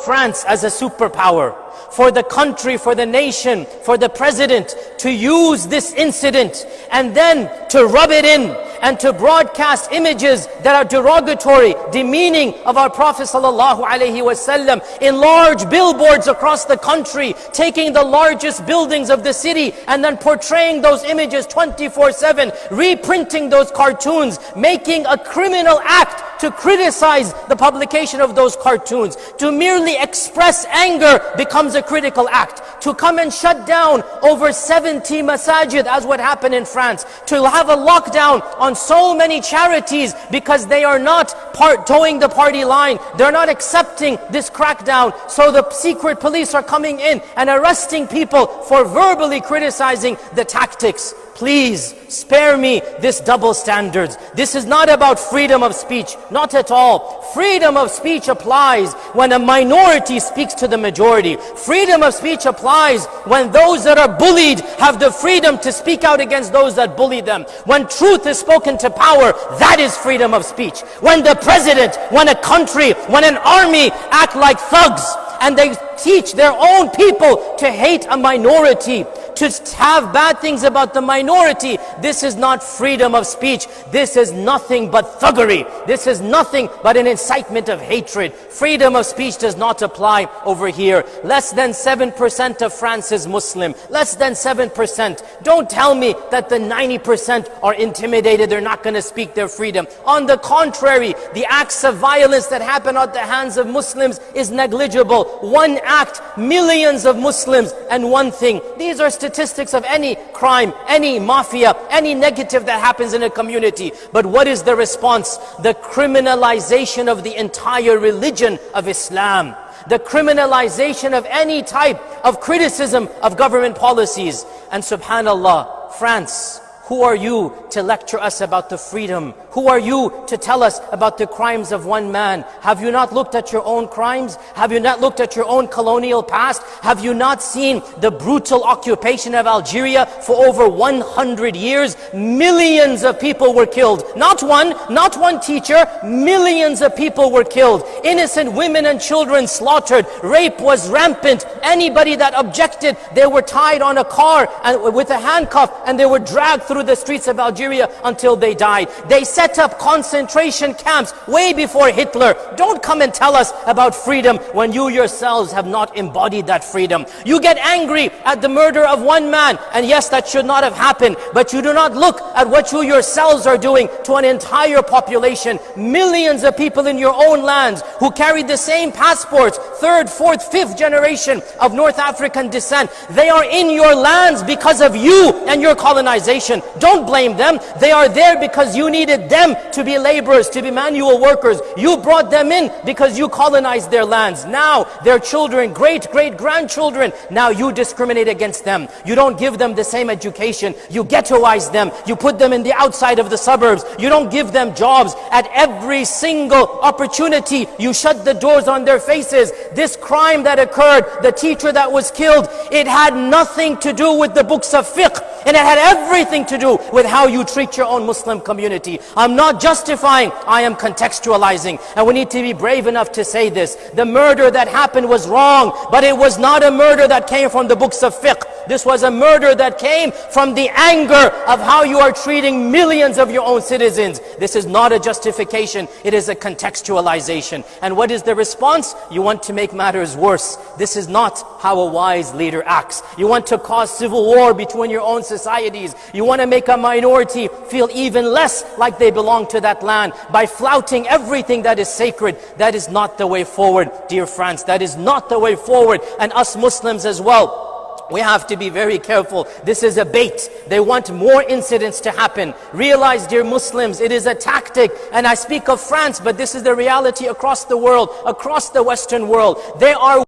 France as a superpower, for the country, for the nation, for the president to use this incident and then to rub it in and to broadcast images that are derogatory, demeaning of our Prophet ﷺ in large billboards across the country, taking the largest buildings of the city and then portraying those images 24/7, reprinting those cartoons, making a criminal act to criticize the publication of those cartoons. To merely express anger becomes a critical act. To come and shut down over 70 masajid, as what happened in France. To have a lockdown on so many charities because they are not towing the party line. They're not accepting this crackdown. So the secret police are coming in and arresting people for verbally criticizing the tactics. Please spare me this double standards. This is not about freedom of speech, not at all. Freedom of speech applies when a minority speaks to the majority. Freedom of speech applies when those that are bullied have the freedom to speak out against those that bully them. When truth is spoken to power, that is freedom of speech. When the president, when a country, when an army act like thugs and they teach their own people to hate a minority, to have bad things about the minority, this is not freedom of speech. This is nothing but thuggery. This is nothing but an incitement of hatred. Freedom of speech does not apply over here. Less than 7% of France is Muslim. Less than 7%. Don't tell me that the 90% are intimidated. They're not going to speak their freedom. On the contrary, the acts of violence that happen at the hands of Muslims is negligible. One act, millions of Muslims, and one thing. These are statistics of any crime, any mafia, any negative that happens in a community. But what is the response? The criminalization of the entire religion of Islam. The criminalization of any type of criticism of government policies. And subhanallah, France, who are you to lecture us about the freedom? Who are you to tell us about the crimes of one man? Have you not looked at your own crimes? Have you not looked at your own colonial past? Have you not seen the brutal occupation of Algeria for over 100 years? Millions of people were killed. Not one teacher. Millions of people were killed. Innocent women and children slaughtered. Rape was rampant. Anybody that objected, they were tied on a car and with a handcuff and they were dragged through the streets of Algeria until they died. They set up concentration camps way before Hitler. Don't come and tell us about freedom when you yourselves have not embodied that freedom. You get angry at the murder of one man, and yes, that should not have happened, but you do not look at what you yourselves are doing to an entire population. Millions of people in your own lands who carried the same passports, third, fourth, fifth generation of North African descent. They are in your lands because of you and your colonization. Don't blame them. They are there because you needed them to be laborers, to be manual workers. You brought them in because you colonized their lands. Now their children, great-great-grandchildren, now you discriminate against them. You don't give them the same education. You ghettoize them. You put them in the outside of the suburbs. You don't give them jobs. At every single opportunity, you shut the doors on their faces. This crime that occurred, the teacher that was killed, it had nothing to do with the books of fiqh. And it had everything to do with how you treat your own Muslim community. I'm not justifying, I am contextualizing. And we need to be brave enough to say this. The murder that happened was wrong, but it was not a murder that came from the books of fiqh. This was a murder that came from the anger of how you are treating millions of your own citizens. This is not a justification, it is a contextualization. And what is the response? You want to make matters worse. This is not how a wise leader acts. You want to cause civil war between your own societies. You want to make a minority feel even less like they belong to that land by flouting everything that is sacred. That is not the way forward, dear friends. That is not the way forward. And us Muslims as well, we have to be very careful. This is a bait. They want more incidents to happen. Realize, dear Muslims, it is a tactic. And I speak of France, but this is the reality across the world, across the Western world. They are